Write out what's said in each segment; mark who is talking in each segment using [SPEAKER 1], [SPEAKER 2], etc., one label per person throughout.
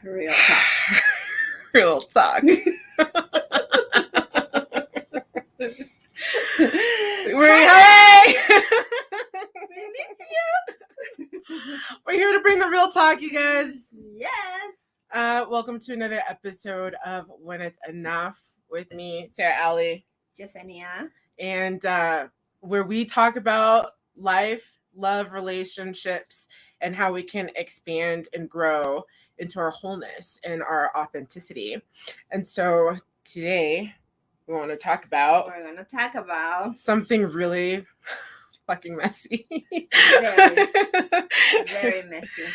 [SPEAKER 1] Real talk.
[SPEAKER 2] Real talk. Hey!
[SPEAKER 1] We miss you.
[SPEAKER 2] We're here to bring the real talk, you guys.
[SPEAKER 1] Yes.
[SPEAKER 2] Welcome to another episode of When It's Enough with me, Sarah Alley,
[SPEAKER 1] Jasenia.
[SPEAKER 2] and where we talk about life, love, relationships, and how we can expand and grow into our wholeness and our authenticity. And so today we're going to talk about something really fucking messy.
[SPEAKER 1] Very messy.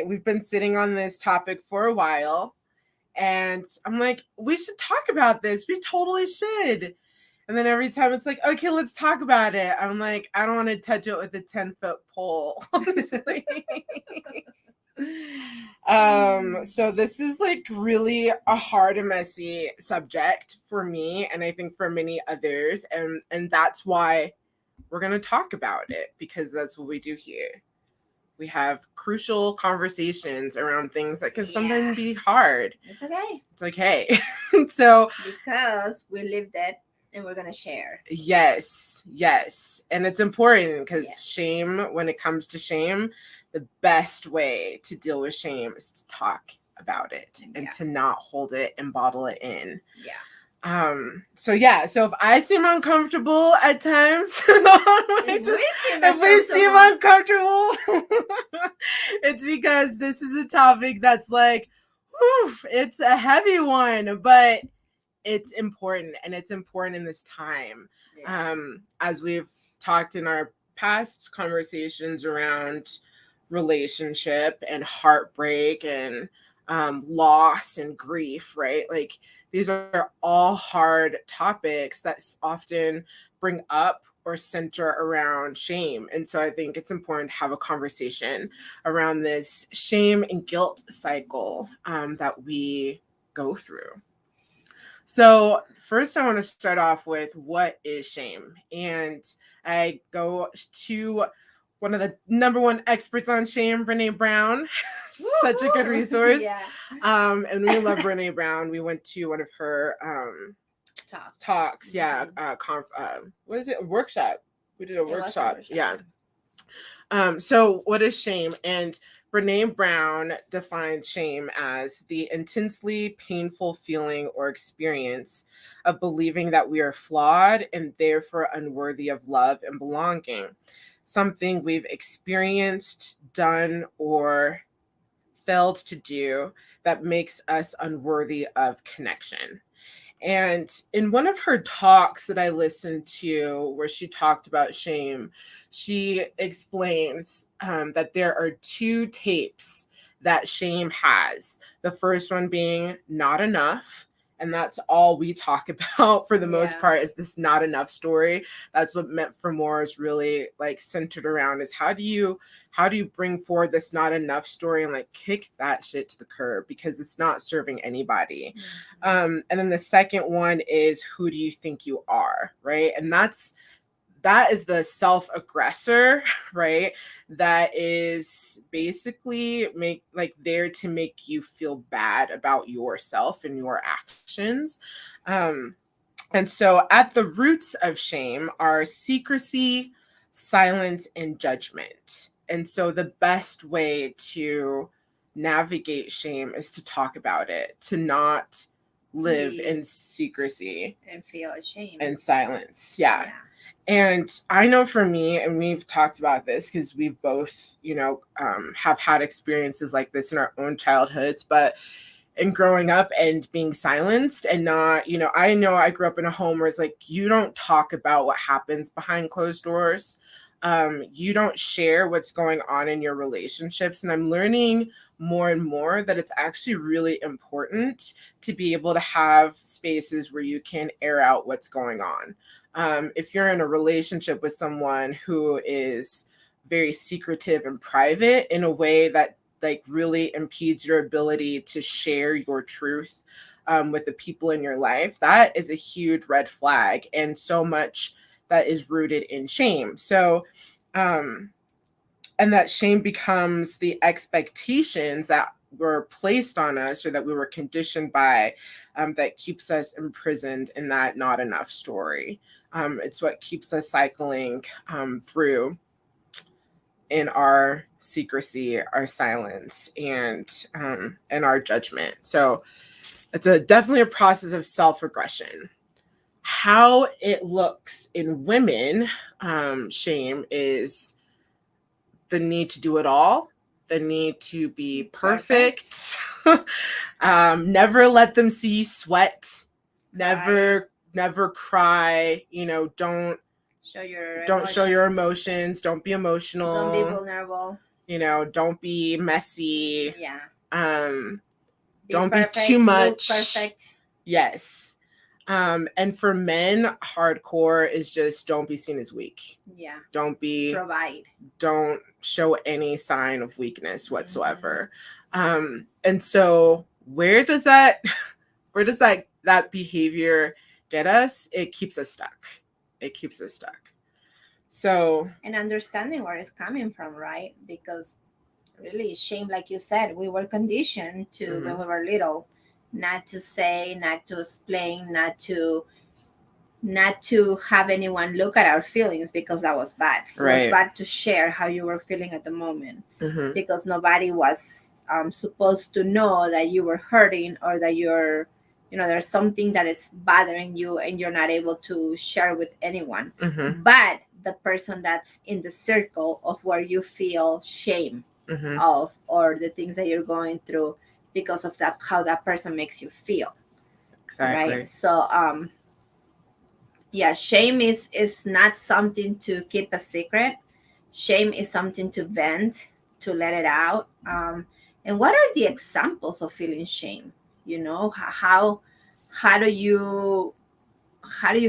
[SPEAKER 2] We've been sitting on this topic for a while, and I'm like, we should talk about this. We totally should. And then every time it's like, okay, let's talk about it. I'm like, I don't want to touch it with a 10-foot pole, honestly. So this is like really a hard and messy subject for me, and I think for many others, and that's why we're going to talk about it, because that's what we do here. We have crucial conversations around things that can sometimes be hard.
[SPEAKER 1] It's okay.
[SPEAKER 2] It's okay. So
[SPEAKER 1] because we lived it and we're going to share.
[SPEAKER 2] Yes. And it's important because shame, when it comes to shame, the best way to deal with shame is to talk about it and to not hold it and bottle it in. So if I seem uncomfortable at times, if we seem uncomfortable, it's because this is a topic that's like, it's a heavy one, but it's important, and it's important in this time. As we've talked in our past conversations around relationship and heartbreak and loss and grief, right? Like, these are all hard topics that often bring up or center around shame. And so I think it's important to have a conversation around this shame and guilt cycle that we go through. So first, I want to start off with what is shame. And I go to one of the number one experts on shame, Brené Brown. Such a good resource. And we love Brené Brown. We went to one of her talks. What is it? A workshop. We did a workshop. So what is shame? And Brené Brown defines shame as the intensely painful feeling or experience of believing that we are flawed and therefore unworthy of love and belonging. Something we've experienced, done, or failed to do that makes us unworthy of connection. And in one of her talks that I listened to, where she talked about shame, she explains that there are two tapes that shame has. The first one being not enough. And that's all we talk about for the most part, is this not enough story. That's what Meant for More is really like centered around, is how do you bring forward this not enough story and like kick that shit to the curb, because it's not serving anybody. And then the second one is, who do you think you are, right? And that is the self-aggressor, right? That is basically there to make you feel bad about yourself and your actions. And so at the roots of shame are secrecy, silence, and judgment. And so the best way to navigate shame is to talk about it, to not live in secrecy
[SPEAKER 1] and feel ashamed
[SPEAKER 2] and silence. And I know for me, and we've talked about this because we've both, have had experiences like this in our own childhoods, but in growing up and being silenced and not, I know I grew up in a home where it's like, you don't talk about what happens behind closed doors. You don't share what's going on in your relationships. And I'm learning more and more that it's actually really important to be able to have spaces where you can air out what's going on. If you're in a relationship with someone who is very secretive and private in a way that like really impedes your ability to share your truth with the people in your life, that is a huge red flag, and so much that is rooted in shame. So and that shame becomes the expectations that were placed on us or that we were conditioned by, that keeps us imprisoned in that not enough story. It's what keeps us cycling through in our secrecy, our silence, and our judgment. So it's definitely a process of self-regression. How it looks in women, shame is the need to do it all, the need to be perfect. Never let them see you sweat. Never cry. Don't show your emotions. Don't be emotional.
[SPEAKER 1] Don't be vulnerable.
[SPEAKER 2] Don't be messy.
[SPEAKER 1] Yeah.
[SPEAKER 2] Don't be too much. Perfect. Yes. And for men, hardcore is just don't be seen as weak.
[SPEAKER 1] Yeah.
[SPEAKER 2] Provide. Don't show any sign of weakness whatsoever. And so where does that behavior get us? It keeps us stuck. So,
[SPEAKER 1] and understanding where it's coming from, right? Because really shame, like you said, we were conditioned to when we were little, not to say, not to explain, not to have anyone look at our feelings, because that was bad. It was bad to share how you were feeling at the moment, because nobody was supposed to know that you were hurting, or that you're there's something that is bothering you and you're not able to share with anyone, but the person that's in the circle of where you feel shame of, or the things that you're going through because of that, how that person makes you feel.
[SPEAKER 2] Exactly.
[SPEAKER 1] Right. So yeah, shame is not something to keep a secret. Shame is something to vent, to let it out. And what are the examples of feeling shame? How do you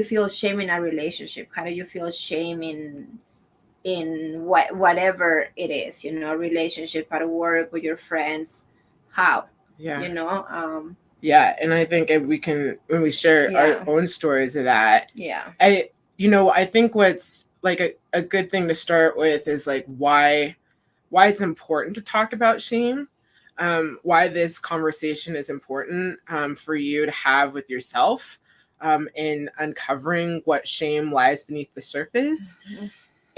[SPEAKER 1] feel shame in a relationship? How do you feel shame in whatever it is, relationship, at work, with your friends? How?
[SPEAKER 2] Yeah.
[SPEAKER 1] Yeah,
[SPEAKER 2] and I think when we share our own stories of that, I think what's like a good thing to start with is like why it's important to talk about shame, why this conversation is important for you to have with yourself, in uncovering what shame lies beneath the surface.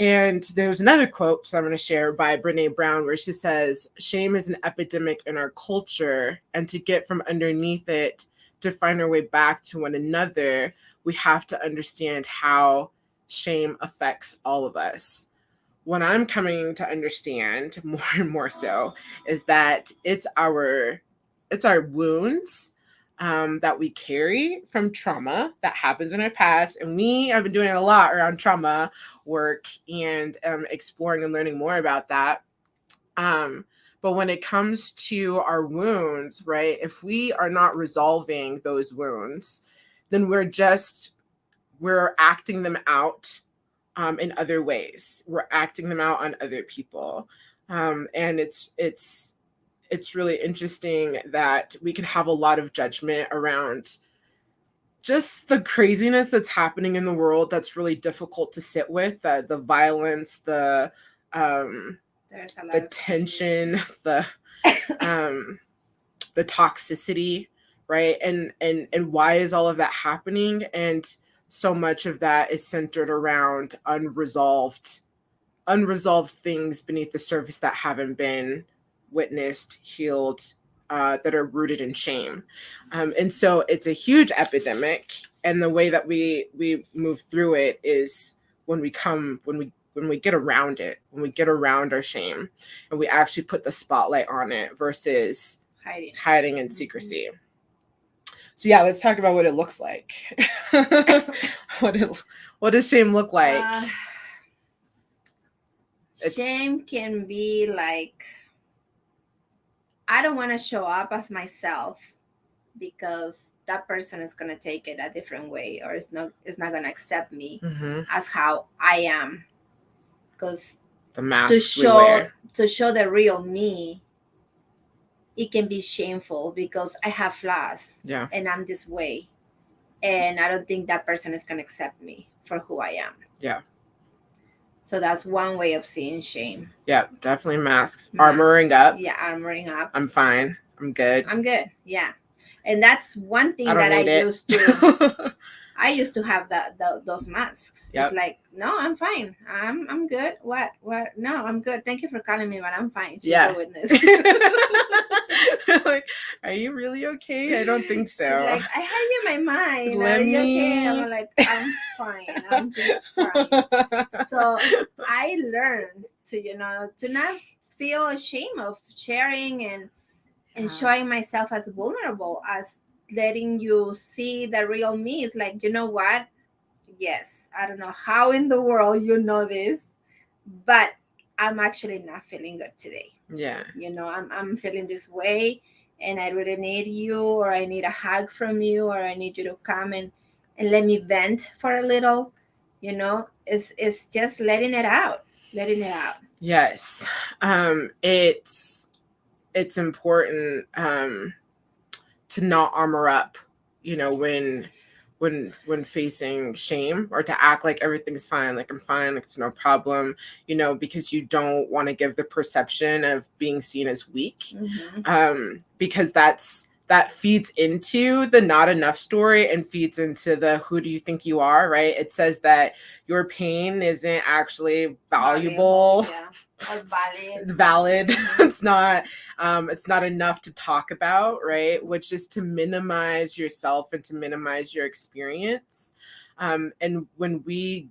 [SPEAKER 2] And there's another quote that I'm going to share by Brené Brown, where she says, "Shame is an epidemic in our culture, and to get from underneath it, to find our way back to one another, we have to understand how shame affects all of us." What I'm coming to understand more and more so is that it's our wounds that we carry from trauma that happens in our past. And we have been doing a lot around trauma work and exploring and learning more about that. But when it comes to our wounds, right, if we are not resolving those wounds, then we're acting them out in other ways. We're acting them out on other people. And it's really interesting that we can have a lot of judgment around just the craziness that's happening in the world that's really difficult to sit with, the violence, the tension, the toxicity, right? And why is all of that happening? And so much of that is centered around unresolved things beneath the surface that haven't been witnessed, healed, that are rooted in shame. And so it's a huge epidemic. And the way that we move through it is when we get around it, when we get around our shame and we actually put the spotlight on it versus hiding in secrecy. So yeah, let's talk about what it looks like. What does shame look like?
[SPEAKER 1] Shame can be like, I don't want to show up as myself because that person is going to take it a different way, or it's not going to accept me as how I am. Because to show the real me, it can be shameful because I have flaws and I'm this way. And I don't think that person is going to accept me for who I am.
[SPEAKER 2] Yeah.
[SPEAKER 1] So that's one way of seeing shame.
[SPEAKER 2] Yeah, definitely masks. Armoring up.
[SPEAKER 1] Yeah, armoring up.
[SPEAKER 2] I'm fine. I'm good.
[SPEAKER 1] I'm good. Yeah. And that's one thing
[SPEAKER 2] I don't
[SPEAKER 1] that I
[SPEAKER 2] need it.
[SPEAKER 1] used to I used to have those masks.
[SPEAKER 2] Yep.
[SPEAKER 1] It's like, no, I'm fine. I'm good. What? No, I'm good. Thank you for calling me, but I'm fine. She's a witness.
[SPEAKER 2] Like, are you really okay? I don't think so.
[SPEAKER 1] She's like, I had you in my mind. Are you okay? I'm like, I'm fine. I'm just fine. So I learned to not feel ashamed of sharing and showing myself as vulnerable, as letting you see the real me. Is like, you know what? Yes, I don't know how in the world you know this, but I'm actually not feeling good today.
[SPEAKER 2] Yeah.
[SPEAKER 1] I'm feeling this way, and I really need you, or I need a hug from you, or I need you to come and let me vent for a little. It's just letting it out.
[SPEAKER 2] Yes. It's important to not armor up, when facing shame, or to act like everything's fine, like I'm fine, like it's no problem, because you don't want to give the perception of being seen as weak. Because that feeds into the not enough story and feeds into the who do you think you are, right? It says that your pain isn't actually valuable.
[SPEAKER 1] Yeah. Or
[SPEAKER 2] valid. It's not enough to talk about, right? Which is to minimize yourself and to minimize your experience. And when we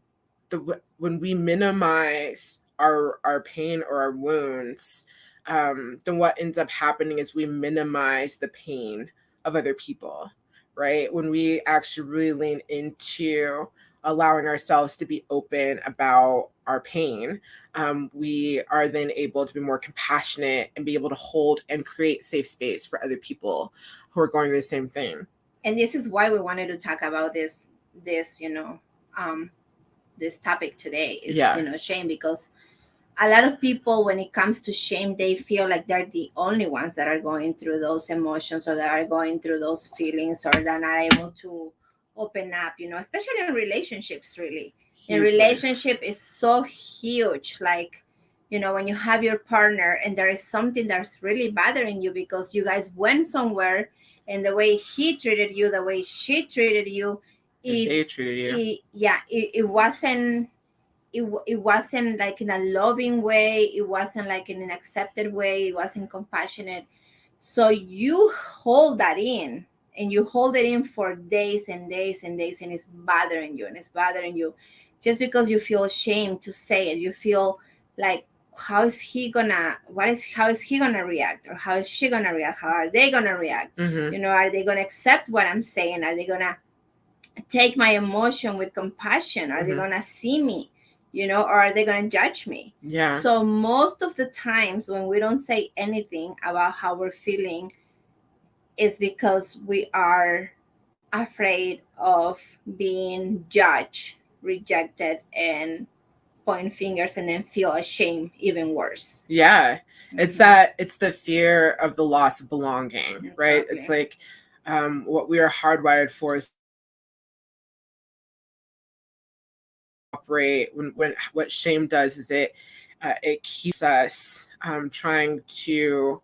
[SPEAKER 2] minimize our pain or our wounds, then what ends up happening is we minimize the pain of other people, right? When we actually really lean into allowing ourselves to be open about our pain, we are then able to be more compassionate and be able to hold and create safe space for other people who are going through the same thing.
[SPEAKER 1] And this is why we wanted to talk about this this topic today. Is shame, because a lot of people, when it comes to shame, they feel like they're the only ones that are going through those emotions, or that are going through those feelings, or they're not able to open up, especially in relationships. Really, in relationship is so huge. Like, when you have your partner and there is something that's really bothering you because you guys went somewhere, and the way he treated you, the way she treated you,
[SPEAKER 2] they treated you.
[SPEAKER 1] It wasn't, it wasn't like in a loving way, it wasn't like in an accepted way, it wasn't compassionate. So you hold that in, and you hold it in for days and days and days, and it's bothering you, just because you feel ashamed to say it. You feel like, how is he gonna react, or how is she gonna react, how are they gonna react? Are they gonna accept what I'm saying? Are they gonna take my emotion with compassion? Are they gonna see me, or are they gonna judge me?
[SPEAKER 2] Yeah.
[SPEAKER 1] So most of the times when we don't say anything about how we're feeling, is because we are afraid of being judged, rejected, and point fingers, and then feel ashamed even worse.
[SPEAKER 2] Yeah. It's the fear of the loss of belonging, right? It's like what we are hardwired for is operate when what shame does is it keeps us trying to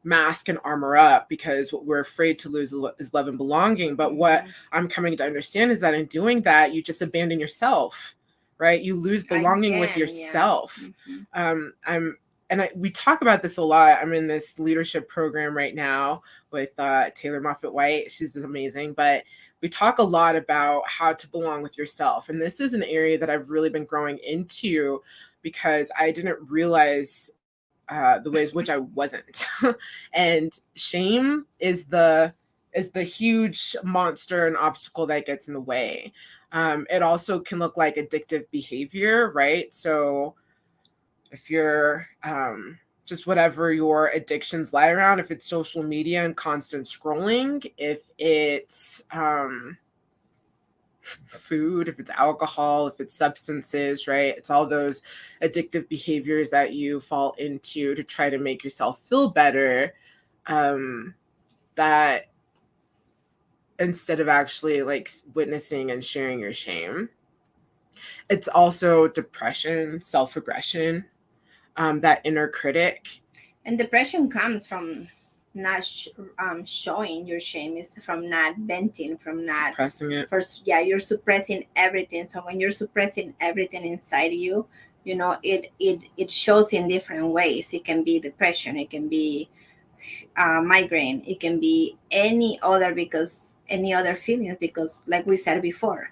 [SPEAKER 2] mask and armor up, because what we're afraid to lose is love and belonging. But what I'm coming to understand is that in doing that, you just abandon yourself, right? You lose belonging with yourself. We talk about this a lot. I'm in this leadership program right now with Taylor Moffat White. She's amazing, but we talk a lot about how to belong with yourself. And this is an area that I've really been growing into, because I didn't realize the ways which I wasn't. And shame is the huge monster and obstacle that gets in the way. It also can look like addictive behavior, right? So if you're just whatever your addictions lie around, if it's social media and constant scrolling, if it's food, if it's alcohol, if it's substances, right? It's all those addictive behaviors that you fall into to try to make yourself feel better, that instead of actually like witnessing and sharing your shame. It's also depression, self-aggression, that inner critic.
[SPEAKER 1] And depression comes from not showing your shame, is from not venting, from not
[SPEAKER 2] Suppressing it.
[SPEAKER 1] first. Yeah, you're suppressing everything. So when you're suppressing everything inside you, it shows in different ways. It can be depression, it can be migraine, it can be any other feelings, because like we said before,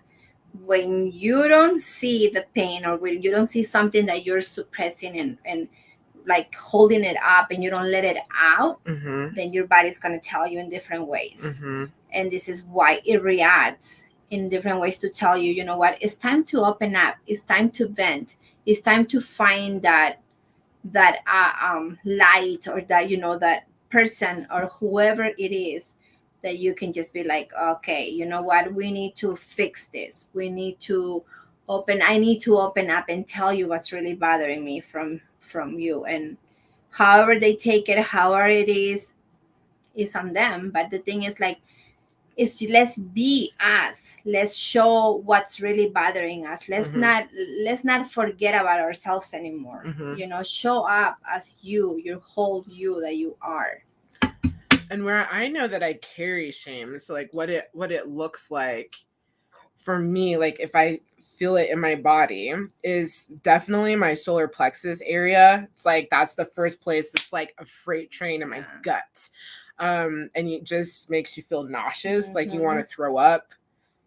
[SPEAKER 1] when you don't see the pain, or when you don't see something that you're suppressing and like holding it up, and you don't let it out,
[SPEAKER 2] Mm-hmm.
[SPEAKER 1] then your body's going to tell you in different ways.
[SPEAKER 2] Mm-hmm.
[SPEAKER 1] And this is why it reacts in different ways to tell you, you know what, it's time to open up, it's time to vent, it's time to find that light, or that, that person or whoever it is, that you can just be like, okay, you know what, we need to fix this, we need to I need to open up and tell you what's really bothering me from you. And however they take it, however it is on them. But the thing is, like, is let's be us, let's show what's really bothering us, let's not forget about ourselves anymore. Show up as your whole you that you are.
[SPEAKER 2] And where I know that I carry shame, so like what it looks like for me, like if I feel it in my body, is definitely my solar plexus area. It's like that's the first place. It's like a freight train in my gut. And it just makes you feel nauseous, like you want to throw up,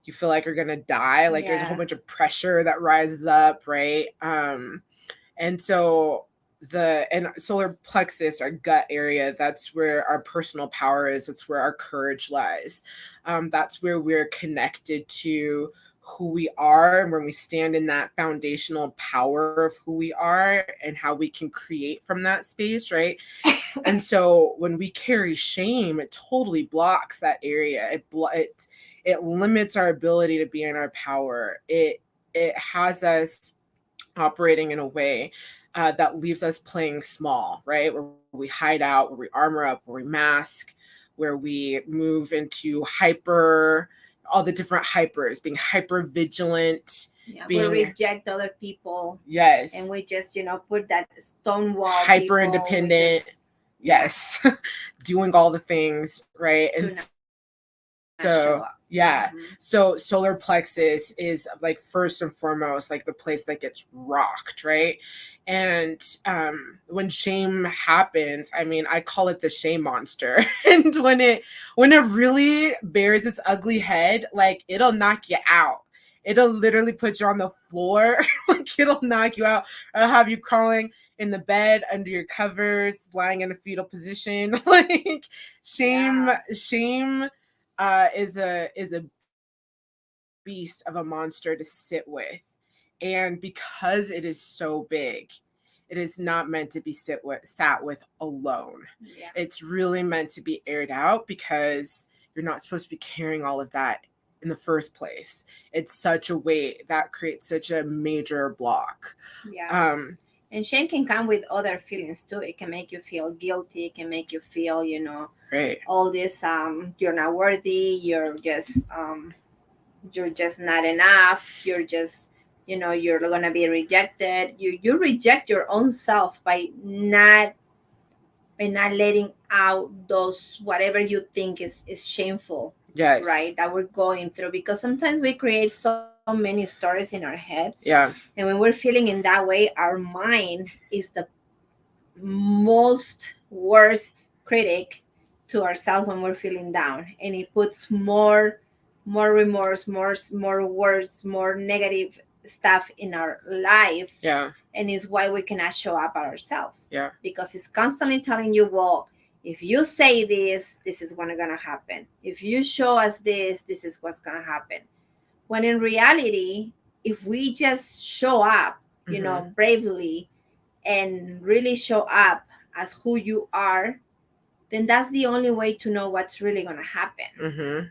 [SPEAKER 2] you feel like you're gonna die, like there's a whole bunch of pressure that rises up, right? And so and solar plexus, our gut area, that's where our personal power is, that's where our courage lies. That's where we're connected to who we are, and when we stand in that foundational power of who we are and how we can create from that space, right? And so when we carry shame, it totally blocks that area. It limits our ability to be in our power. It has us operating in a way that leaves us playing small, right? Where we hide out, where we armor up, where we mask, where we move into all the different hypers, being hyper vigilant.
[SPEAKER 1] We reject other people.
[SPEAKER 2] Yes.
[SPEAKER 1] And we just, put that stone wall.
[SPEAKER 2] Hyper independent. Yes. Doing all the things, right? And so so solar plexus is like first and foremost like the place that gets rocked, right? And when shame happens, I mean, I call it the shame monster. And when it really bears its ugly head, like it'll knock you out. It'll literally put you on the floor. Like it'll knock you out. It'll have you crawling in the bed under your covers, lying in a fetal position. Like shame is a beast of a monster to sit with. And because it is so big, it is not meant to be sat with alone. It's really meant to be aired out, because you're not supposed to be carrying all of that in the first place. It's such a weight that creates such a major block.
[SPEAKER 1] And shame can come with other feelings too. It can make you feel guilty. It can make you feel,
[SPEAKER 2] right,
[SPEAKER 1] all this, you're not worthy. You're just not enough. You're just, you're gonna be rejected. You reject your own self by not letting out those whatever you think is shameful.
[SPEAKER 2] Yes.
[SPEAKER 1] Right, that we're going through, because sometimes we create so many stories in our head. And when we're feeling in that way, our mind is the most worst critic to ourselves when we're feeling down, and it puts more remorse, more words, more negative stuff in our life. And it's why we cannot show up at ourselves. Because it's constantly telling you, well, if you say this is what's gonna happen. If you show us this is what's gonna happen. When in reality, if we just show up, bravely, and really show up as who you are, then that's the only way to know what's really gonna happen.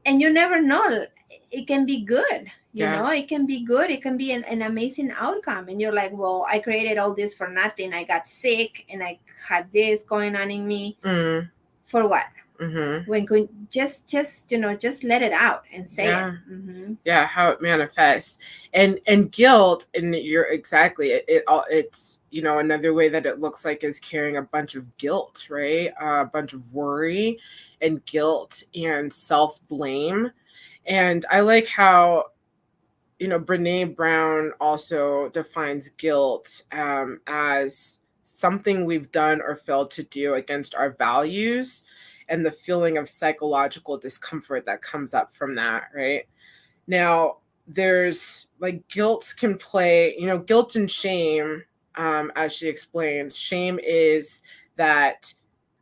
[SPEAKER 1] And you never know. It can be good. It can be good. It can be an amazing outcome. And you're like, well, I created all this for nothing. I got sick and I had this going on in me. For what?
[SPEAKER 2] Mm-hmm.
[SPEAKER 1] When could just just let it out and say it.
[SPEAKER 2] Yeah. Yeah, how it manifests. And guilt, and you're exactly it's another way that it looks like is carrying a bunch of guilt, right? A bunch of worry and guilt and self-blame. And I like how Brene Brown also defines guilt as something we've done or failed to do against our values, and the feeling of psychological discomfort that comes up from that, right? Now, there's like guilt can play, guilt and shame, as she explains. Shame is that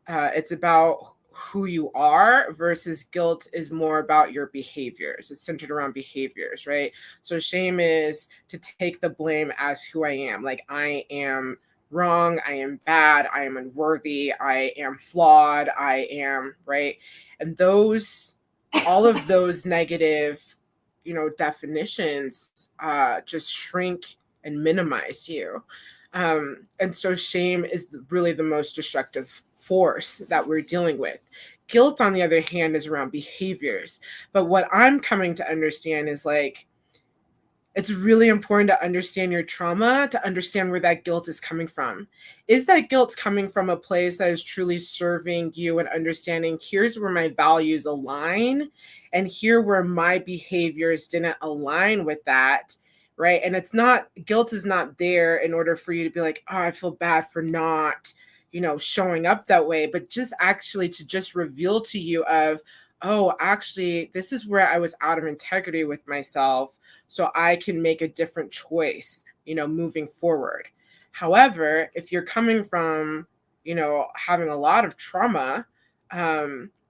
[SPEAKER 2] it's about who you are, versus guilt is more about your behaviors. It's centered around behaviors, right? So shame is to take the blame as who I am. Like, I am wrong, I am bad, I am unworthy, I am flawed, I am, right? And all of those negative, definitions just shrink and minimize you. And so shame is really the most destructive force that we're dealing with. Guilt, on the other hand, is around behaviors. But what I'm coming to understand is like, it's really important to understand your trauma, to understand where that guilt is coming from. Is that guilt coming from a place that is truly serving you and understanding, here's where my values align, and here where my behaviors didn't align with that, right? And guilt is not there in order for you to be like, oh, I feel bad for not, showing up that way, but just actually to just reveal to you of, oh, actually, this is where I was out of integrity with myself, so I can make a different choice, moving forward. However, if you're coming from, having a lot of trauma,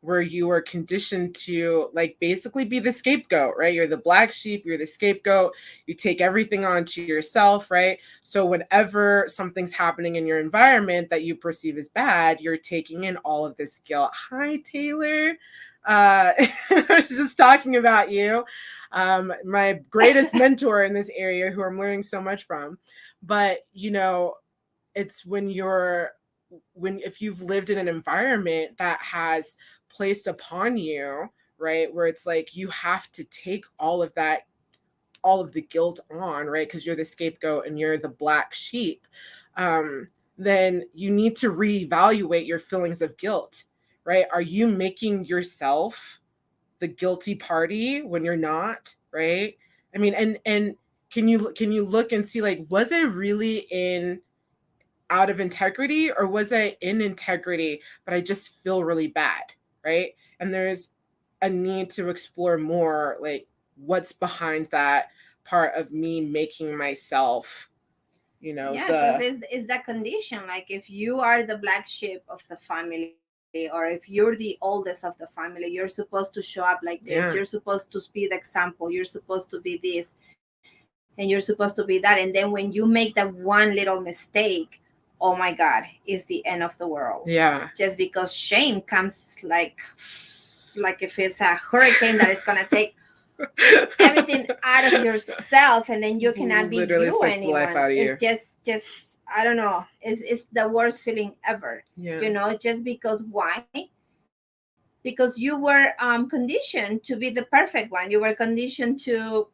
[SPEAKER 2] where you were conditioned to like basically be the scapegoat, right? You're the black sheep, you're the scapegoat, you take everything onto yourself, right? So whenever something's happening in your environment that you perceive as bad, you're taking in all of this guilt. Hi, Taylor. I was just talking about you, my greatest mentor in this area, who I'm learning so much from. But it's if you've lived in an environment that has placed upon you, right, where it's like you have to take all of the guilt on, right, because you're the scapegoat and you're the black sheep, then you need to reevaluate your feelings of guilt, right? Are you making yourself the guilty party when you're not, right? I mean, and can you look and see, like, was it really in out of integrity, or was I in integrity but I just feel really bad, right? And there's a need to explore more, like, what's behind that part of me making myself,
[SPEAKER 1] Yeah, because
[SPEAKER 2] the
[SPEAKER 1] it's that condition. Like if you are the black sheep of the family, or if you're the oldest of the family, you're supposed to show up like this. You're
[SPEAKER 2] yeah.
[SPEAKER 1] supposed to be the example. You're supposed to be this, and you're supposed to be that. And then when you make that one little mistake, oh my God, it's the end of the world.
[SPEAKER 2] Yeah.
[SPEAKER 1] Just because shame comes like if it's a hurricane that is gonna take everything out of yourself, and then you cannot be
[SPEAKER 2] Literally
[SPEAKER 1] you
[SPEAKER 2] sucks the life
[SPEAKER 1] anyone.
[SPEAKER 2] out of you.
[SPEAKER 1] It's just I don't know, it's the worst feeling ever.
[SPEAKER 2] Yeah.
[SPEAKER 1] Just because why? Because you were conditioned to be the perfect one. You were conditioned to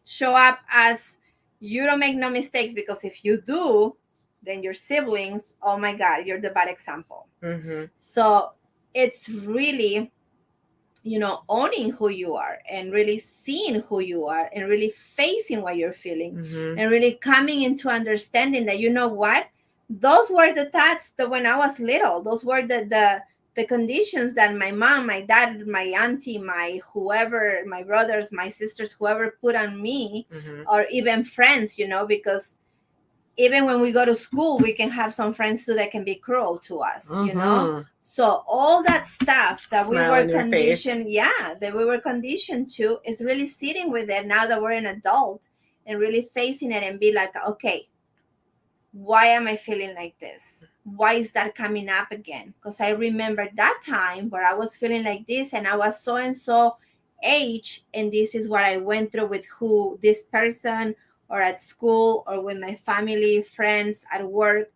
[SPEAKER 1] show up as you don't make no mistakes, because if you do, then your siblings, oh my God, you're the bad example.
[SPEAKER 2] Mm-hmm.
[SPEAKER 1] So it's really, owning who you are, and really seeing who you are, and really facing what you're feeling,
[SPEAKER 2] Mm-hmm.
[SPEAKER 1] and really coming into understanding that, you know what, those were the thoughts that when I was little, those were the conditions that my mom, my dad, my auntie, my whoever, my brothers, my sisters, whoever put on me,
[SPEAKER 2] Mm-hmm.
[SPEAKER 1] or even friends, because even when we go to school, we can have some friends too that can be cruel to us. So all that stuff that we
[SPEAKER 2] Smile
[SPEAKER 1] were
[SPEAKER 2] in your face.
[SPEAKER 1] conditioned, yeah, that we were conditioned to, is really sitting with it now that we're an adult, and really facing it and be like, okay, why am I feeling like this? Why is that coming up again? Because I remember that time where I was feeling like this, and I was so and so age, and this is what I went through with who this person, or at school, or with my family, friends, at work.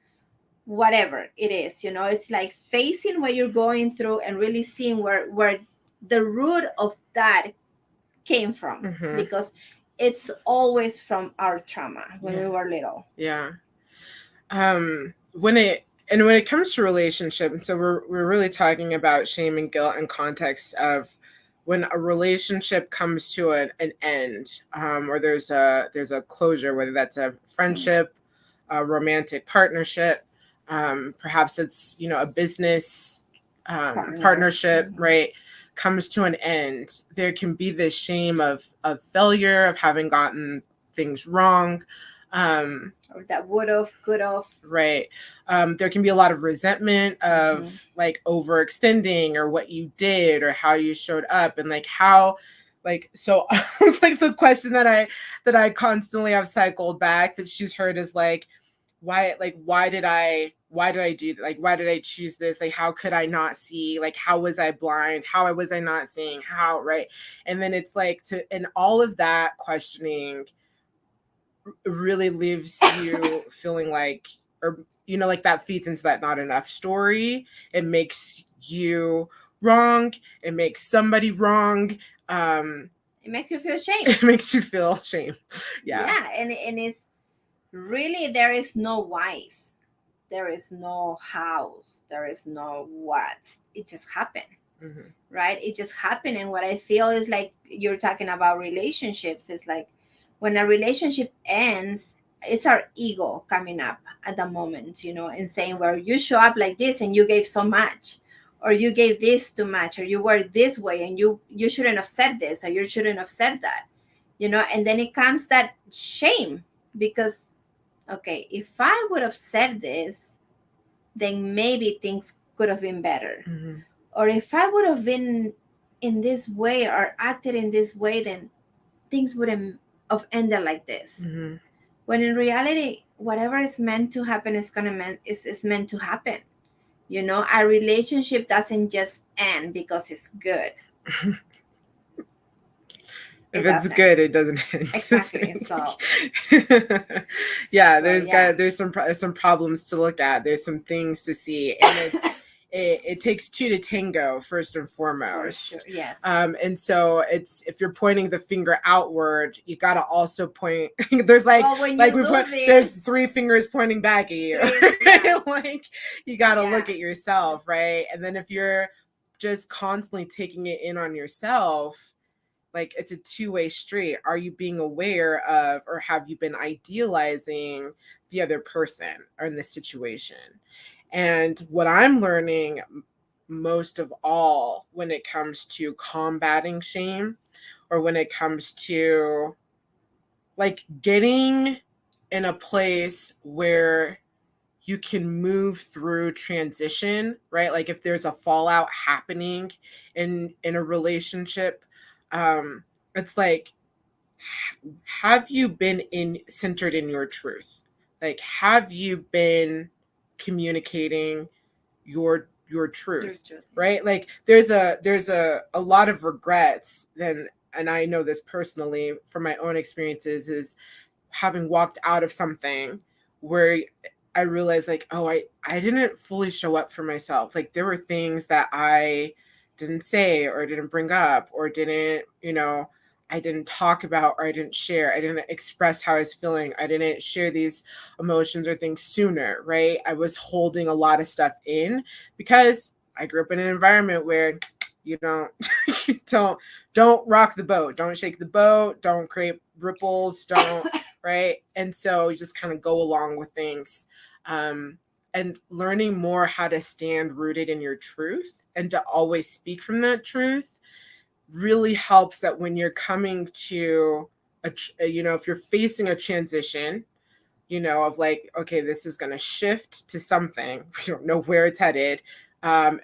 [SPEAKER 1] whatever it is, it's like facing what you're going through and really seeing where the root of that came from,
[SPEAKER 2] Mm-hmm.
[SPEAKER 1] because it's always from our trauma when we
[SPEAKER 2] Yeah.
[SPEAKER 1] were little.
[SPEAKER 2] Yeah. When it comes to relationship, so we're really talking about shame and guilt in context of when a relationship comes to an end, or there's a closure, whether that's a
[SPEAKER 1] Mm,
[SPEAKER 2] friendship, a romantic partnership, perhaps it's a business
[SPEAKER 1] partner.
[SPEAKER 2] partnership,
[SPEAKER 1] Mhm.
[SPEAKER 2] right? Comes to an end. There can be this shame of failure, of having gotten things wrong. Um,
[SPEAKER 1] Or that would have, could have.
[SPEAKER 2] Right. There can be a lot of resentment of
[SPEAKER 1] Hmm.
[SPEAKER 2] like overextending or what you did or how you showed up and like how so it's like the question that I constantly have cycled back that she's heard is like why did I do like why did I choose this, like how could I not see, like how was I blind, how was I not seeing, how, right? And then it's like to and all of that questioning really leaves you feeling like, or like that feeds into that not enough story. It makes you wrong, it makes somebody wrong.
[SPEAKER 1] It makes you feel shame.
[SPEAKER 2] It makes you feel shame. Yeah.
[SPEAKER 1] Yeah, and it's really, there is no whys, there is no hows, there is no what. It just happened,
[SPEAKER 2] Hmm.
[SPEAKER 1] right? It just happened. And what I feel is like you're talking about relationships. It's like when a relationship ends, it's our ego coming up at the moment, and saying, well, you show up like this and you gave so much, or you gave this too much, or you were this way and you shouldn't have said this, or you shouldn't have said that, and then it comes that shame, because okay, if I would have said this, then maybe things could have been better.
[SPEAKER 2] Hmm.
[SPEAKER 1] Or if I would have been in this way or acted in this way, then things wouldn't have ended like this.
[SPEAKER 2] Hmm.
[SPEAKER 1] When in reality, whatever is meant to happen is meant to happen. Our relationship doesn't just end because it's good.
[SPEAKER 2] If
[SPEAKER 1] It
[SPEAKER 2] it's
[SPEAKER 1] doesn't.
[SPEAKER 2] good, it doesn't
[SPEAKER 1] Exactly. So
[SPEAKER 2] yeah,
[SPEAKER 1] yeah.
[SPEAKER 2] there's some problems to look at, there's some things to see, and it takes two to tango, first and
[SPEAKER 1] For sure.
[SPEAKER 2] foremost.
[SPEAKER 1] Yes.
[SPEAKER 2] And so it's, if you're pointing the finger outward, you got to also point there's like
[SPEAKER 1] Well, when
[SPEAKER 2] like
[SPEAKER 1] you
[SPEAKER 2] we
[SPEAKER 1] do
[SPEAKER 2] put there's
[SPEAKER 1] this,
[SPEAKER 2] three fingers pointing back at you.
[SPEAKER 1] yeah,
[SPEAKER 2] Like you got to look
[SPEAKER 1] yeah.
[SPEAKER 2] at yourself, right? And then if you're just constantly taking it in on yourself, like it's a two-way street. Are you being aware of, or have you been idealizing the other person or in this situation? And what I'm learning most of all when it comes to combating shame, or when it comes to like getting in a place where you can move through transition, right? Like if there's a fallout happening in a relationship, um it's like, have you been in centered in your truth? Like have you been communicating your
[SPEAKER 1] Your
[SPEAKER 2] truth,
[SPEAKER 1] truth. Yeah.
[SPEAKER 2] right? Like there's a lot of regrets then, and I know this personally from my own experiences, is having walked out of something where I realized like, oh, I didn't fully show up for myself. Like there were things that I didn't say or didn't bring up or didn't, I didn't talk about, or I didn't share. I didn't express how I was feeling. I didn't share these emotions or things sooner, right? I was holding a lot of stuff in because I grew up in an environment where you don't you don't rock the boat, don't shake the boat, don't create ripples, don't, right? And so you just kind of go along with things. Um, and learning more how to stand rooted in your truth and to always speak from that truth really helps, that when you're coming to if you're facing a transition, of like, okay, this is going to shift to something, we don't know where it's headed,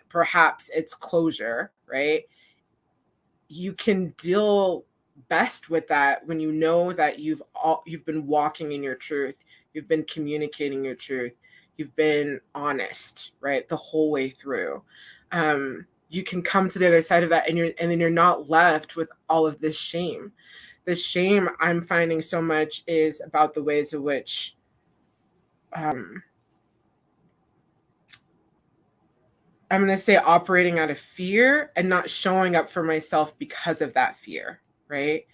[SPEAKER 2] perhaps it's closure, right? You can deal best with that when you know that you've been walking in your truth, you've been communicating your truth, you've been honest, right, the whole way through. You can come to the other side of that, and then you're not left with all of this shame. The shame I'm finding so much is about the ways in which um I'm going to say operating out of fear and not showing up for myself because of that fear, right?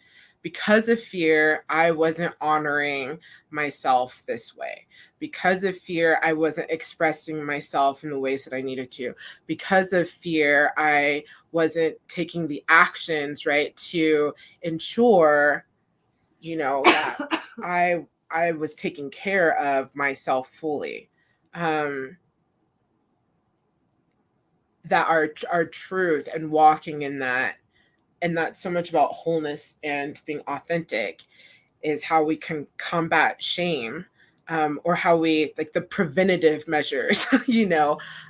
[SPEAKER 2] Because of fear, I wasn't honoring myself this way. Because of fear, I wasn't expressing myself in the ways that I needed to. Because of fear, I wasn't taking the actions, right, to ensure, that I was taking care of myself fully. That our truth and walking in that, and that's so much about wholeness and being authentic, is how we can combat shame, or how we, like, the preventative measures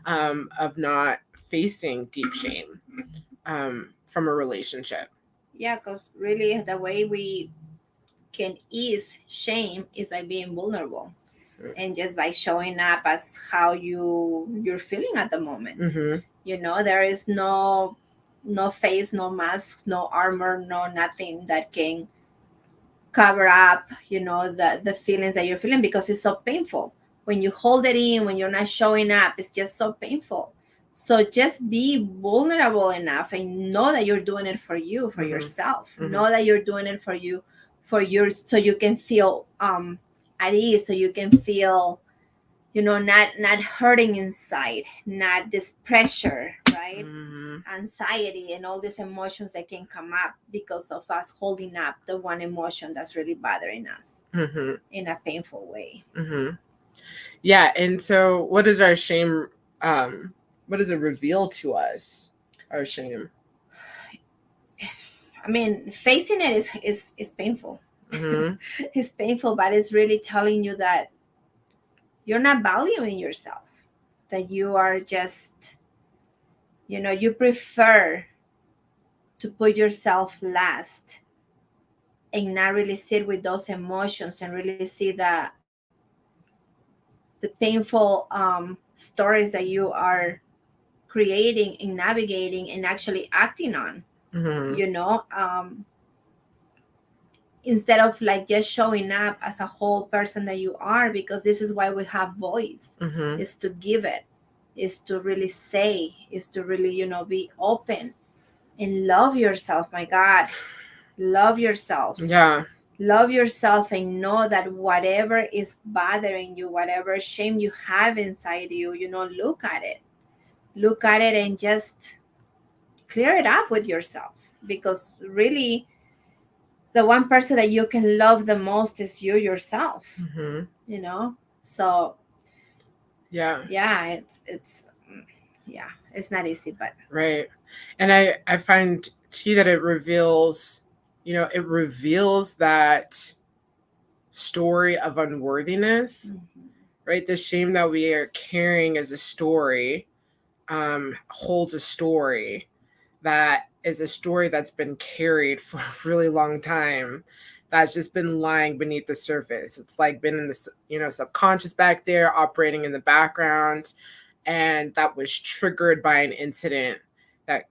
[SPEAKER 2] of not facing deep shame from a relationship.
[SPEAKER 1] Yeah, because really the way we can ease shame is by being vulnerable and just by showing up as how you're feeling at the moment. There is no face, no mask, no armor, no nothing that can cover up the feelings that you're feeling, because it's so painful when you hold it in, when you're not showing up. It's just so painful. So just be vulnerable enough and know that you're doing it for you, for yourself. Know that you're doing it for you, so you can feel at ease, so you can feel not hurting inside, not this pressure, right? Anxiety and all these emotions that can come up because of us holding up the one emotion that's really bothering us in a painful way.
[SPEAKER 2] Yeah. And so what is our shame? What does it reveal to us, our shame?
[SPEAKER 1] I mean, facing it is painful. It's painful, but it's really telling you that you're not valuing yourself, that you are just, you prefer to put yourself last and not really sit with those emotions and really see the painful stories that you are creating and navigating and actually acting on. Instead of like just showing up as a whole person that you are, because this is why we have voice, is to give it, is to really say, is to really be open and love yourself. My God, love yourself.
[SPEAKER 2] Yeah.
[SPEAKER 1] Love yourself and know that whatever is bothering you, whatever shame you have inside you, look at it. Look at it and just clear it up with yourself. Because really, the one person that you can love the most is you yourself. So yeah, it's it's not easy, but
[SPEAKER 2] right. And I find too that it reveals that story of unworthiness, right? The shame that we are carrying as a story holds a story that is a story that's been carried for a really long time, that's just been lying beneath the surface. It's like been in this subconscious back there, operating in the background, and that was triggered by an incident that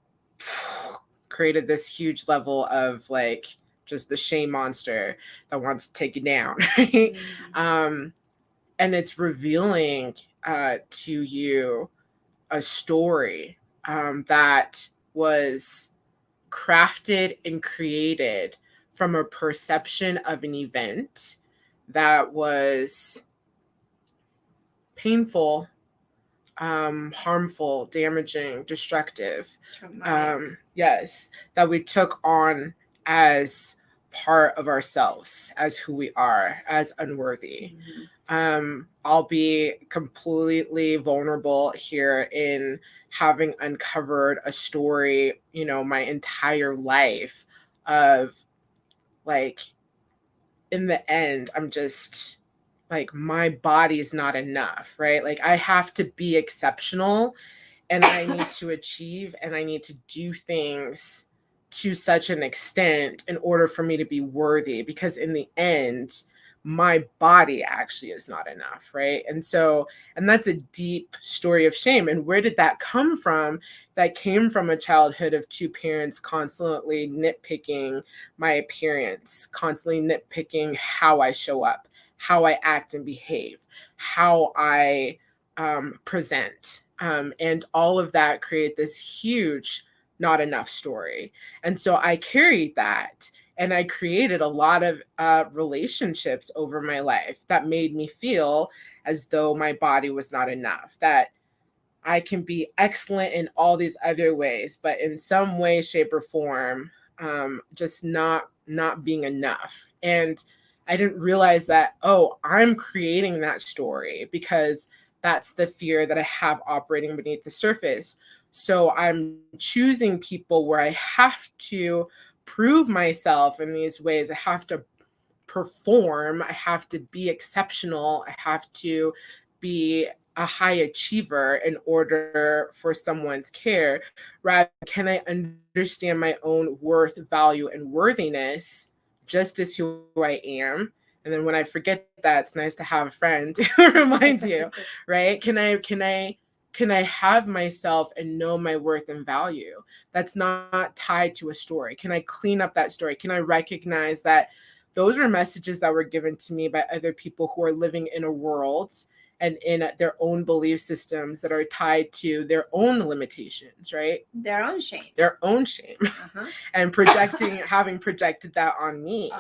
[SPEAKER 2] created this huge level of, like, just the shame monster that wants to take you down, right? And it's revealing to you a story that was crafted and created from a perception of an event that was painful, harmful, damaging, destructive. Yes, that we took on as part of ourselves, as who we are, as unworthy. I'll be completely vulnerable here in having uncovered a story, my entire life of, like, in the end, I'm just like, my body's not enough, right? Like, I have to be exceptional and I need to achieve and I need to do things to such an extent in order for me to be worthy, because in the end, my body actually is not enough, right? And that's a deep story of shame. And where did that come from? That came from a childhood of two parents constantly nitpicking my appearance, constantly nitpicking how I show up, how I act and behave, how I present, And all of that create this huge not enough story. And so I carried that, and I created a lot of relationships over my life that made me feel as though my body was not enough, that I can be excellent in all these other ways, but in some way, shape, or form, just not being enough. And I didn't realize that, oh, I'm creating that story because that's the fear that I have operating beneath the surface. So I'm choosing people where I have to prove myself in these ways. I have to perform, I have to be exceptional, I have to be a high achiever in order for someone's care. Rather, can I understand my own worth, value, and worthiness just as who I am? And then when I forget that, it's nice to have a friend who reminds you, right? Can I have myself and know my worth and value that's not tied to a story? Can I clean up that story? Can I recognize that those were messages that were given to me by other people who are living in a world and in their own belief systems that are tied to their own limitations, right?
[SPEAKER 1] Their own shame.
[SPEAKER 2] Their own shame.
[SPEAKER 1] Uh-huh.
[SPEAKER 2] And having projected that on me.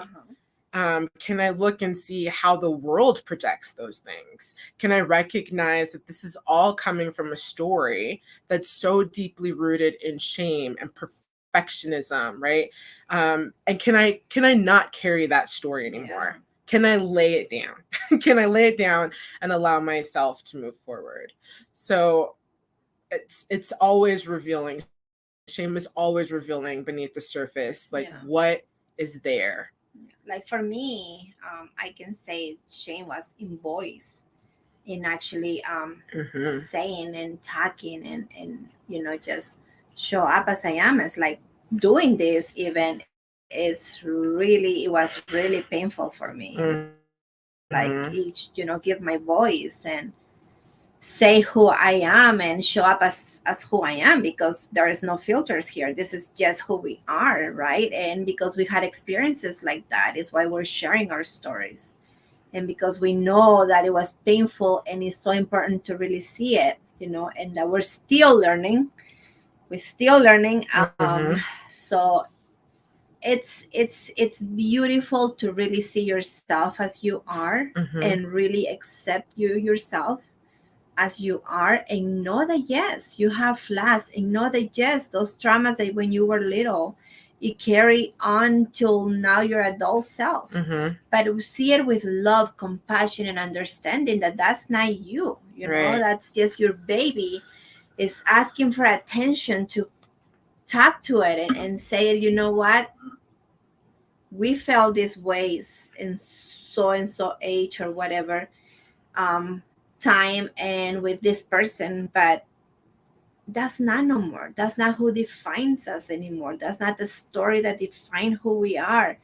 [SPEAKER 2] Can I look and see how the world projects those things? Can I recognize that this is all coming from a story that's so deeply rooted in shame and perfectionism, right? And can I not carry that story anymore?
[SPEAKER 1] Yeah.
[SPEAKER 2] Can I lay it down? Can I lay it down and allow myself to move forward? So it's always revealing. Shame is always revealing beneath the surface, like what is there.
[SPEAKER 1] Like for me, I can say shame was in voice, in actually saying and talking and just show up as I am. It's like doing this even it was really painful for me. Like each, give my voice and say who I am and show up as who I am, because there is no filters here. This is just who we are, right? And because we had experiences like that is why we're sharing our stories. And because we know that it was painful and it's so important to really see it, and that we're still learning. We're still learning. So it's beautiful to really see yourself as you are and really accept yourself as you are, and know that yes, you have flaws, and know that yes, those traumas that when you were little, you carry on till now your adult self. But see it with love, compassion, and understanding that that's not you.
[SPEAKER 2] Right.
[SPEAKER 1] That's just your baby is asking for attention, to talk to it and say, you know what, we felt these ways in so and so age or whatever time and with this person, but that's not no more. That's not who defines us anymore. That's not the story that defines who we are.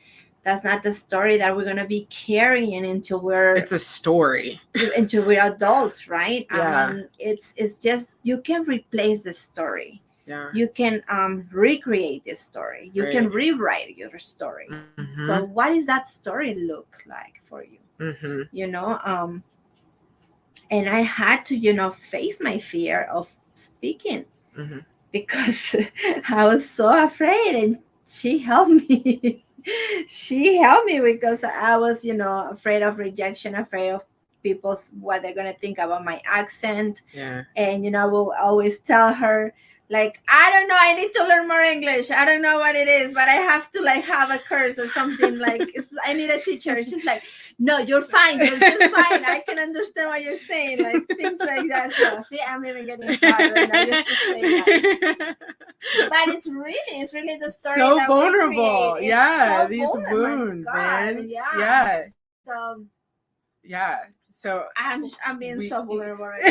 [SPEAKER 1] That's not the story that we're gonna be carrying
[SPEAKER 2] it's a story
[SPEAKER 1] until we're adults, right?
[SPEAKER 2] Yeah.
[SPEAKER 1] I mean, it's just, you can replace the story.
[SPEAKER 2] Yeah.
[SPEAKER 1] You can recreate the story. You can rewrite your story. So what does that story look like for you? And I had to, face my fear of speaking because I was so afraid, and she helped me. She helped me because I was, afraid of rejection, afraid of people's what they're gonna think about my accent.
[SPEAKER 2] Yeah.
[SPEAKER 1] And I will always tell her, like, I don't know, I need to learn more English. I don't know what it is, but I have to like have a course or something. Like, I need a teacher. She's like, no, you're fine. You're just fine. I can understand what you're saying. Like things like that. So see, I'm even getting hot right now just to say that. But it's really the story.
[SPEAKER 2] So
[SPEAKER 1] that
[SPEAKER 2] vulnerable.
[SPEAKER 1] Yeah,
[SPEAKER 2] so these
[SPEAKER 1] vulnerable.
[SPEAKER 2] Wounds, man.
[SPEAKER 1] Yeah. So
[SPEAKER 2] yeah. So
[SPEAKER 1] I'm being so vulnerable right now.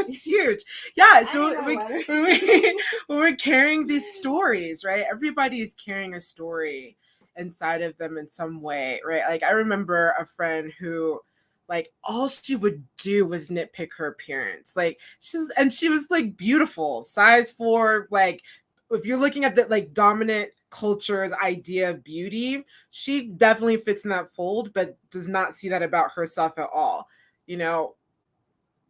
[SPEAKER 2] It's huge. Yeah. So when we're carrying these stories, right? Everybody's carrying a story inside of them in some way, right? Like I remember a friend who, like, all she would do was nitpick her appearance. Like she was like beautiful, size 4. Like if you're looking at the like dominant culture's idea of beauty, she definitely fits in that fold, but does not see that about herself at all.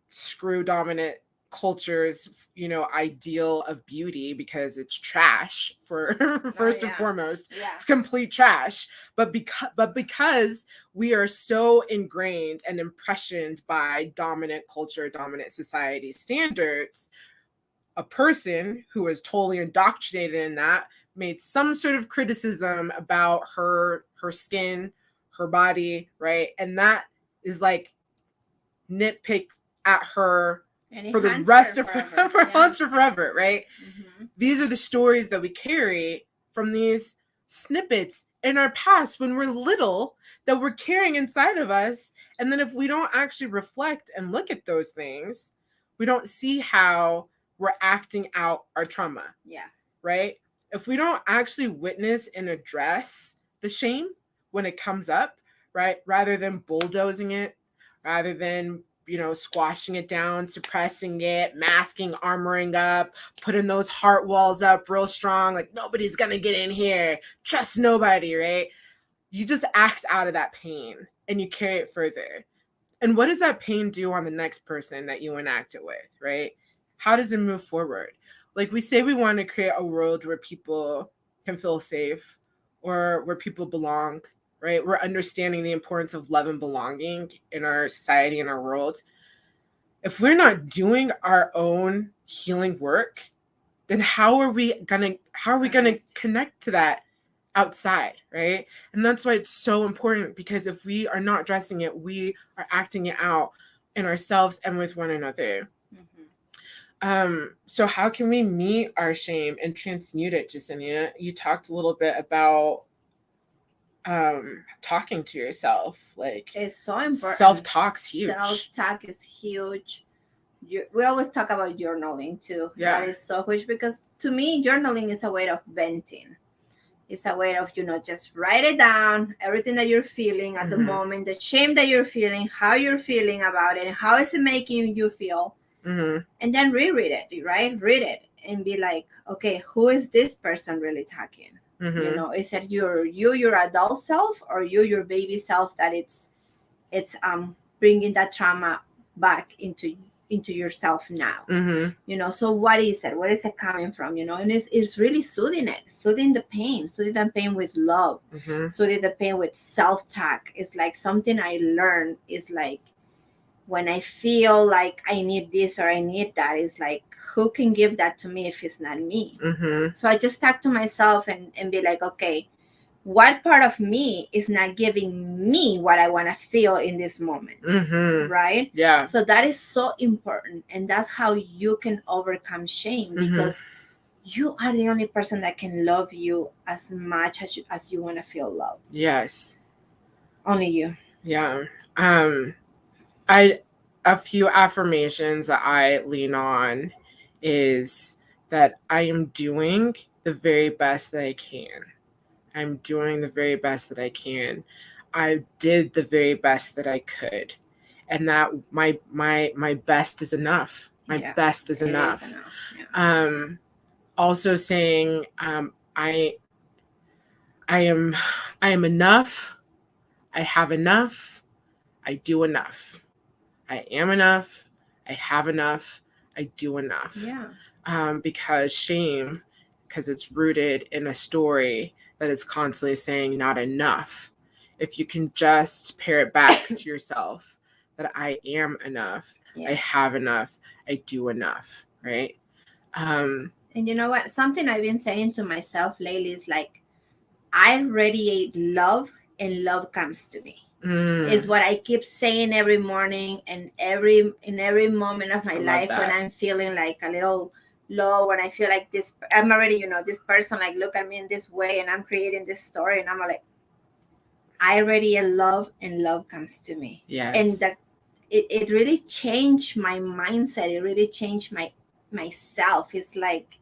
[SPEAKER 2] Screw dominant culture's, ideal of beauty, because it's trash for first and foremost.
[SPEAKER 1] Yeah.
[SPEAKER 2] It's complete trash. But because we are so ingrained and impressioned by dominant culture, dominant society standards, a person who is totally indoctrinated in that made some sort of criticism about her skin, her body, right? And that is like nitpick at her for the rest of her forever, right?
[SPEAKER 1] Mm-hmm.
[SPEAKER 2] These are the stories that we carry from these snippets in our past when we're little that we're carrying inside of us. And then if we don't actually reflect and look at those things, we don't see how we're acting out our trauma.
[SPEAKER 1] Yeah.
[SPEAKER 2] Right? If we don't actually witness and address the shame when it comes up, right? Rather than bulldozing it, rather than, squashing it down, suppressing it, masking, armoring up, putting those heart walls up real strong, like nobody's gonna get in here, trust nobody, right? You just act out of that pain and you carry it further. And what does that pain do on the next person that you enact it with, right? How does it move forward? Like, we say we want to create a world where people can feel safe or where people belong, right? We're understanding the importance of love and belonging in our society and our world. If we're not doing our own healing work, then how are we gonna connect to that outside, right? And that's why it's so important, because if we are not addressing it, we are acting it out in ourselves and with one another. So how can we meet our shame and transmute it, Jasenia? You talked a little bit about talking to yourself. Like,
[SPEAKER 1] it's so important.
[SPEAKER 2] Self-talk's huge.
[SPEAKER 1] Self-talk is huge. We always talk about journaling too.
[SPEAKER 2] Yeah.
[SPEAKER 1] That is so huge, because to me, journaling is a way of venting. It's a way of, just write it down, everything that you're feeling at the moment, the shame that you're feeling, how you're feeling about it, how is it making you feel. And then reread it, right? Read it and be like, okay, who is this person really talking? Is it your adult self, or your baby self that it's bringing that trauma back into yourself now? So what is it? Where is it coming from? And it's really soothing the pain with love, soothing the pain with self-talk. It's like something I learned is like, when I feel like I need this or I need that, it's like, who can give that to me if it's not me? So I just talk to myself and be like, okay, what part of me is not giving me what I want to feel in this moment? Right?
[SPEAKER 2] Yeah.
[SPEAKER 1] So that is so important. And that's how you can overcome shame, because you are the only person that can love you as much as you want to feel loved.
[SPEAKER 2] Yes.
[SPEAKER 1] Only you.
[SPEAKER 2] Yeah. A few affirmations that I lean on is that I am doing the very best that I can. I'm doing the very best that I can. I did the very best that I could. And that my best is enough. My best is enough. Yeah. Also saying I am enough. I have enough. I do enough. I am enough. I have enough. I do enough.
[SPEAKER 1] Yeah.
[SPEAKER 2] Because shame, because it's rooted in a story that is constantly saying not enough. If you can just pair it back to yourself, that I am enough. Yes. I have enough. I do enough. Right.
[SPEAKER 1] And you know what? Something I've been saying to myself lately is like, I radiate love and love comes to me. Is what I keep saying every morning and in every moment of my life when I'm feeling like a little low, when I feel like this, I'm already, this person like look at me in this way and I'm creating this story and I'm like, I radiate love and love comes to me.
[SPEAKER 2] Yes.
[SPEAKER 1] And that it really changed my mindset. It really changed myself. It's like,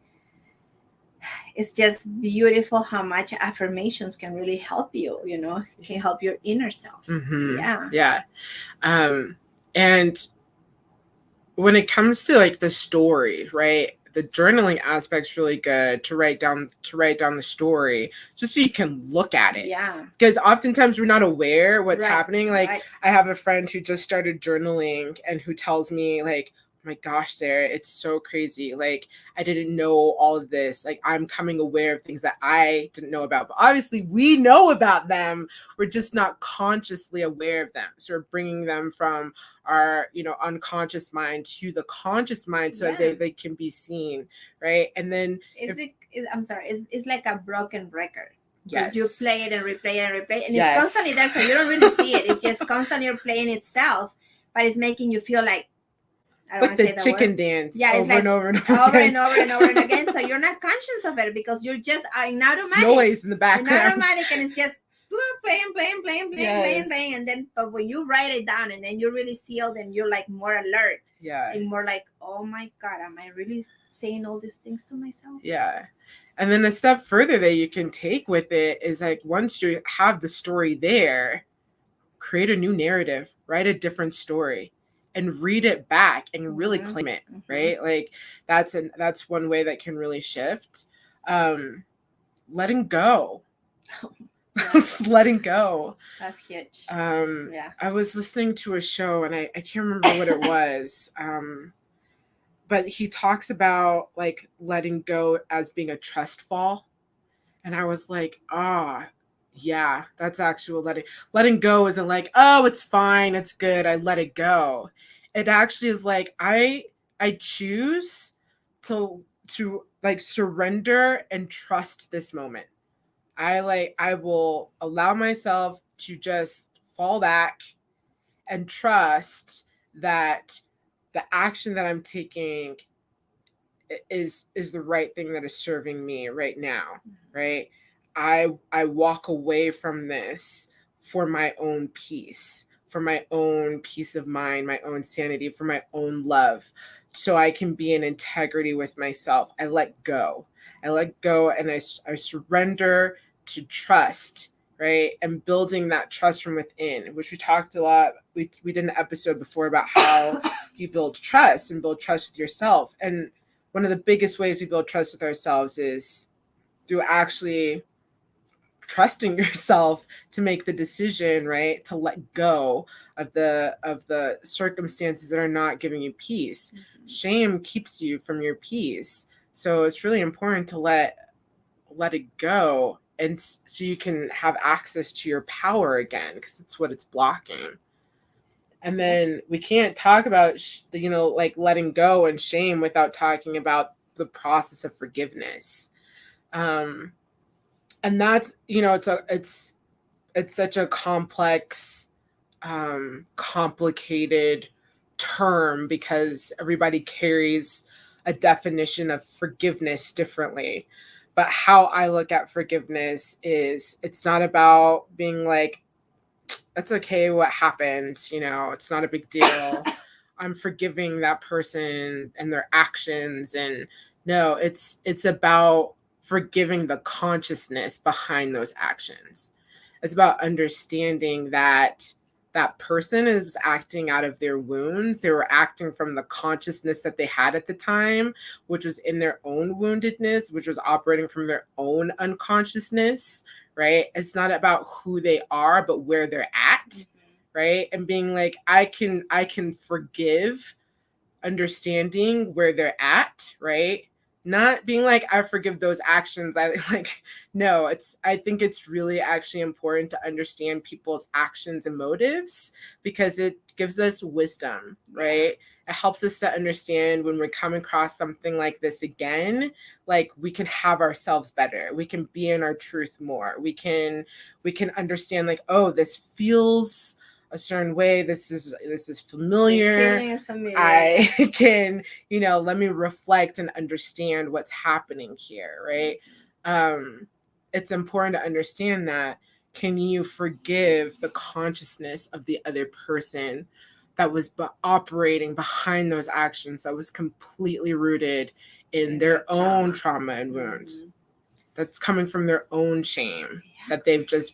[SPEAKER 1] it's just beautiful how much affirmations can really help you, can help your inner self.
[SPEAKER 2] Yeah. And when it comes to like the story, right, the journaling aspect's really good to write down the story just so you can look at it.
[SPEAKER 1] Yeah.
[SPEAKER 2] Because oftentimes we're not aware what's happening. Like I have a friend who just started journaling and who tells me like, my gosh, Sarah, it's so crazy. Like, I didn't know all of this. Like, I'm coming aware of things that I didn't know about. But obviously, we know about them. We're just not consciously aware of them. So we're bringing them from our, unconscious mind to the conscious mind so
[SPEAKER 1] Yeah.
[SPEAKER 2] they can be seen, right? And then,
[SPEAKER 1] I'm sorry, it's like a broken record. Because
[SPEAKER 2] yes.
[SPEAKER 1] you play it and replay it and replay it, and
[SPEAKER 2] Yes.
[SPEAKER 1] it's constantly there, so you don't really see it. It's just constantly playing itself, but it's making you feel like,
[SPEAKER 2] it's like the chicken dance over and over and over
[SPEAKER 1] over
[SPEAKER 2] again.
[SPEAKER 1] and over and over and again. So you're not conscious of it because you're just in automatic.
[SPEAKER 2] Noise in the background.
[SPEAKER 1] In automatic, and it's just playing. And then, but when you write it down and then you really seal, then you're like more alert.
[SPEAKER 2] Yeah.
[SPEAKER 1] And more like, oh my God, am I really saying all these things to myself?
[SPEAKER 2] Yeah. And then a step further that you can take with it is like, once you have the story there, create a new narrative, write a different story, and read it back and really claim it, right? Like that's one way that can really shift. Letting go. Just letting go.
[SPEAKER 1] That's huge.
[SPEAKER 2] Yeah. I was listening to a show and I can't remember what it was. But he talks about like letting go as being a trust fall. And I was like, yeah, that's actual letting go isn't like, oh, it's fine, it's good, I let it go. It actually is like I choose to like surrender and trust this moment. I will allow myself to just fall back and trust that the action that I'm taking is the right thing that is serving me right now, right? I walk away from this for my own peace, for my own peace of mind, my own sanity, for my own love, so I can be in integrity with myself. I let go and I surrender to trust, right? And building that trust from within, which we talked a lot. We did an episode before about how you build trust and build trust with yourself. And one of the biggest ways we build trust with ourselves is through actually trusting yourself to make the decision, right? To let go of the circumstances that are not giving you peace. Mm-hmm. Shame keeps you from your peace. So it's really important to let it go, and so you can have access to your power again, because it's what it's blocking. And then we can't talk about, like letting go and shame without talking about the process of forgiveness. And that's, it's such a complex, complicated term, because everybody carries a definition of forgiveness differently. But how I look at forgiveness is, it's not about being like, that's okay, what happened, it's not a big deal. I'm forgiving that person and their actions. And no, it's about forgiving the consciousness behind those actions. It's about understanding that that person is acting out of their wounds. They were acting from the consciousness that they had at the time, which was in their own woundedness, which was operating from their own unconsciousness, right? It's not about who they are, but where they're at, mm-hmm. right? And being like, I can forgive, understanding where they're at, right? Not being like, I forgive those actions. I think it's really actually important to understand people's actions and motives, because it gives us wisdom, right? It helps us to understand when we're coming across something like this again, like we can have ourselves better. We can be in our truth more. We can understand like, oh, this feels a certain way. This is familiar. This feeling is familiar. I can, let me reflect and understand what's happening here, right? It's important to understand that. Can you forgive the consciousness of the other person that was operating behind those actions, that was completely rooted in their own trauma and wounds, mm-hmm. that's coming from their own shame, that they've just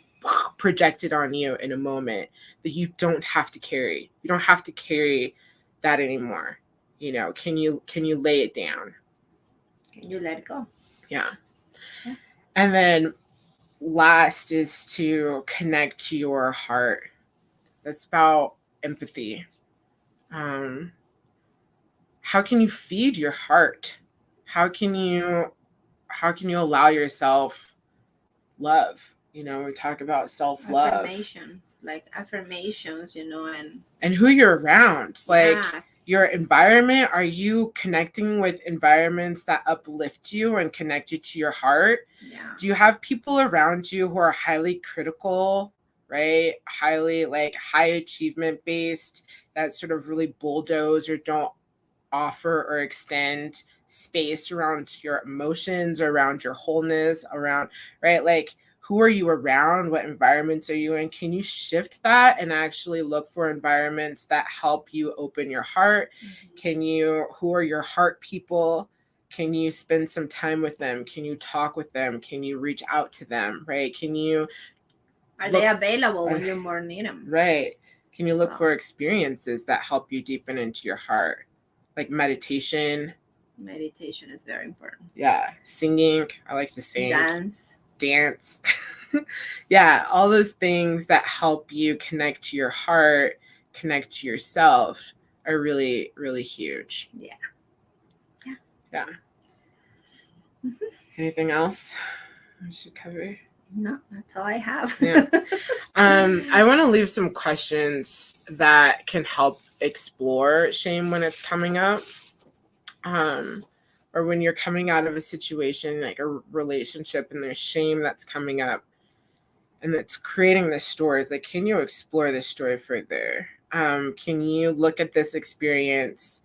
[SPEAKER 2] projected on you in a moment, that you don't have to carry. You don't have to carry that anymore. Can you lay it down? Can you let it go? Yeah. And then last is to connect to your heart. That's about empathy. how can you feed your heart? How can you allow yourself love? You know, we talk about self-love.
[SPEAKER 1] Affirmations, like affirmations,
[SPEAKER 2] And who you're around. Like
[SPEAKER 1] yeah,
[SPEAKER 2] your environment, are you connecting with environments that uplift you and connect you to your heart?
[SPEAKER 1] yeah.
[SPEAKER 2] Do you have people around you who are highly critical, right? Highly like high achievement based, that sort of really bulldoze or don't offer or extend space around your emotions or around your wholeness, around, right? Like, who are you around? What environments are you in? Can you shift that and actually look for environments that help you open your heart? Who are your heart people? Can you spend some time with them? Can you talk with them? Can you reach out to them, right?
[SPEAKER 1] Are they available when you more need them?
[SPEAKER 2] Right. Can you look for experiences that help you deepen into your heart? Like meditation.
[SPEAKER 1] Meditation is very important.
[SPEAKER 2] Yeah. Singing. I like to sing.
[SPEAKER 1] Dance.
[SPEAKER 2] Yeah. All those things that help you connect to your heart, connect to yourself are really, really huge.
[SPEAKER 1] Yeah.
[SPEAKER 2] Mm-hmm. Anything else we should cover?
[SPEAKER 1] No, that's all I have.
[SPEAKER 2] Yeah. I want to leave some questions that can help explore shame when it's coming up. Or when you're coming out of a situation like a relationship and there's shame that's coming up and that's creating this story. It's like, can you explore this story further? Can you look at this experience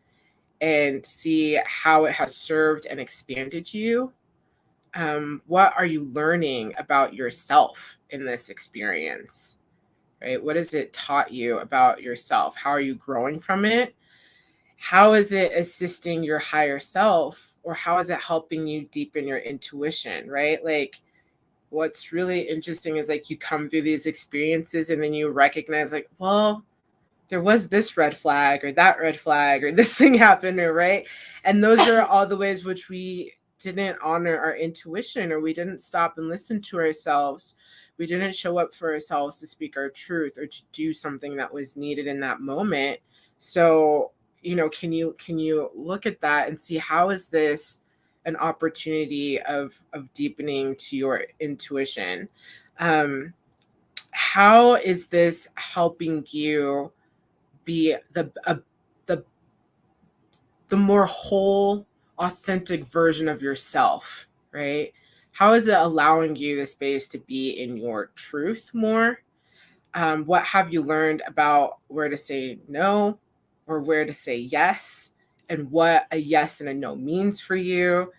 [SPEAKER 2] and see how it has served and expanded you? What are you learning about yourself in this experience? Right? What has it taught you about yourself? How are you growing from it? How is it assisting your higher self, or how is it helping you deepen your intuition, right? Like, what's really interesting is like you come through these experiences and then you recognize like, well, there was this red flag or that red flag or this thing happened, or right. And those are all the ways which we didn't honor our intuition, or we didn't stop and listen to ourselves. We didn't show up for ourselves to speak our truth or to do something that was needed in that moment. So, can you look at that and see how is this an opportunity of deepening to your intuition? How is this helping you be the more whole, authentic version of yourself, right? How is it allowing you the space to be in your truth more? What have you learned about where to say no or where to say yes, and what a yes and a no means for you?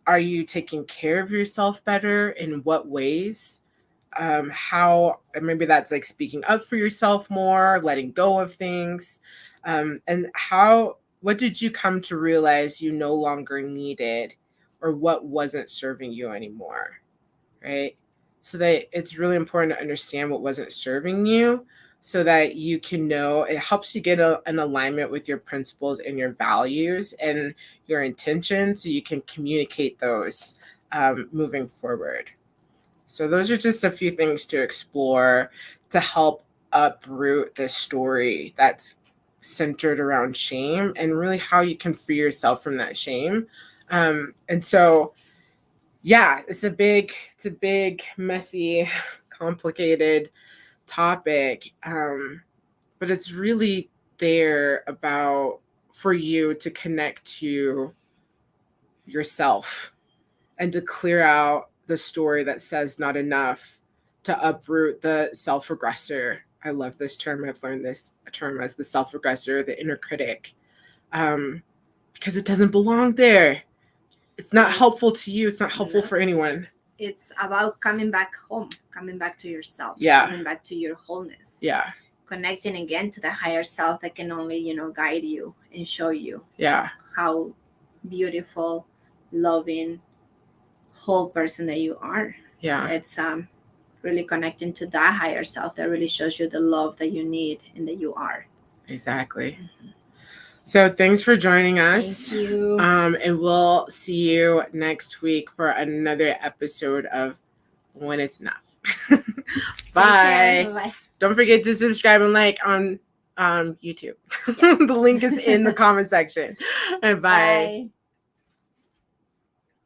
[SPEAKER 2] Are you taking care of yourself better? In what ways? How maybe that's like speaking up for yourself more, letting go of things, and what did you come to realize you no longer needed, or what wasn't serving you anymore, right? So that it's really important to understand what wasn't serving you, so that you can know, it helps you get an alignment with your principles and your values and your intentions, so you can communicate those moving forward. So those are just a few things to explore to help uproot the story that's centered around shame, and really how you can free yourself from that shame. And so, yeah, it's a big, messy, complicated topic. But it's really there for you to connect to yourself and to clear out the story that says not enough, to uproot the self-regressor. I love this term. I've learned this term as the self-regressor, the inner critic, because it doesn't belong there. It's not helpful to you. It's not helpful for anyone.
[SPEAKER 1] It's about coming back home, coming back to yourself, coming back to your wholeness.
[SPEAKER 2] Yeah.
[SPEAKER 1] Connecting again to the higher self that can only, guide you and show you how beautiful, loving, whole person that you are.
[SPEAKER 2] Yeah.
[SPEAKER 1] It's really connecting to that higher self that really shows you the love that you need and that you are.
[SPEAKER 2] Exactly. Mm-hmm. So thanks for joining us.
[SPEAKER 1] Thank you.
[SPEAKER 2] And we'll see you next week for another episode of When It's Enough. Bye. Bye. Don't forget to subscribe and like on YouTube.
[SPEAKER 1] Yes.
[SPEAKER 2] The link is in the comment section. And bye.
[SPEAKER 1] Bye.